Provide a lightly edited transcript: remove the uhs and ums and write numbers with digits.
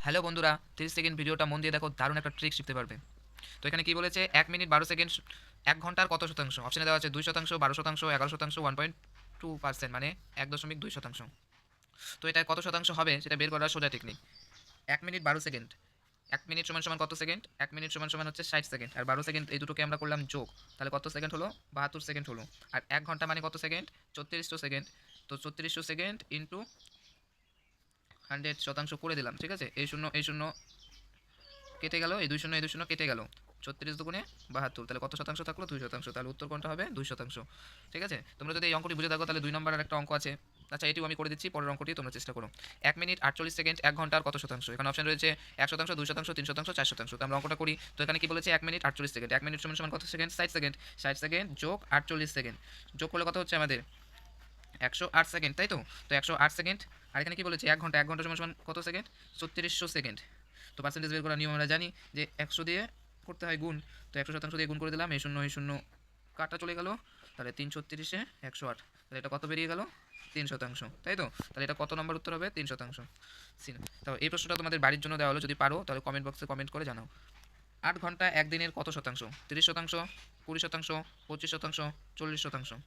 Hello বন্ধুরা, 30 second ভিডিওটা মন দিয়ে দেখো, দারুণ একটা ট্রিক শিখতে পারবে। তো এখানে কি বলেছে, 1 মিনিট 12 সেকেন্ড 1 ঘন্টার কত শতাংশ? অপশনে দেওয়া আছে 2%, 12%, 11%, 1.2%, মানে 1.2%। তো এটা কত শতাংশ হবে সেটা বের করার সোজা টেকনিক। 1 মিনিট 12 সেকেন্ড, 1 মিনিট সমান সমান কত সেকেন্ড? 1 মিনিট সমান সমান হচ্ছে 60 সেকেন্ড, আর 12 সেকেন্ড এই দুটোকে আমরা করলাম যোগ, তাহলে কত সেকেন্ড হলো? 72 সেকেন্ড হলো। আর 1 ঘন্টা মানে কত সেকেন্ড? 3400 সেকেন্ড। তো 3400 সেকেন্ড ইন্টু 100% করে দিলাম, ঠিক আছে? এই শূন্য এই শূন্য কেটে গেল, এই 2 শূন্য এই 2 শূন্য কেটে গেল, 36 দুগুণে 72, তাহলে কত শতাংশ থাকলো? 2%। তাহলে উত্তর কোনটা হবে? 2%। ঠিক আছে, তোমরা যদি এই অঙ্কটি বুঝে থাকো তাহলে 2 নম্বরের একটা অঙ্ক আছে। আচ্ছা, এটিও আমি করে দিচ্ছি, পরের অঙ্কটি তোমরা চেষ্টা করো। 1 মিনিট 48 সেকেন্ড 1 ঘন্টার কত শতাংশ? এখানে অপশন রয়েছে 1%, 2%, 3%, 4%। তো আমরা অঙ্কটা করি। তো এখানে কি বলেছে? 1 মিনিট 48 সেকেন্ড, 1 মিনিট সমান সমান কত সেকেন্ড? 60 সেকেন্ড। 60 সেকেন্ড যোগ 48 সেকেন্ড, যোগ করলে কত হচ্ছে আমাদের? 108 সেকেন্ড, তাই তো? তো 108 সেকেন্ড। আর এখানে কি বলেছে? 1 ঘন্টা, 1 ঘন্টা সমান সমান কত সেকেন্ড? 3600 সেকেন্ড। তো পার্সেন্টেজ বের করার নিয়ম আমরা জানি যে 100 দিয়ে করতে হয় গুণ। তো 100% দিয়ে গুণ করে দিলাম, এই শূন্য এই শূন্য কাটা চলে গেল, তাহলে 336-এ 108, তাহলে এটা কত বেরিয়ে গেল? 3%, তাই তো? তাহলে এটা কত নম্বর উত্তর হবে? 3%। তো এই প্রশ্নটা তোমাদের বাড়ির জন্য দেওয়া হলো, যদি পারো তাহলে কমেন্ট বক্সে কমেন্ট করে জানাও। 8 ঘন্টা একদিনের কত শতাংশ? 30%, 20%, 25%, 40%,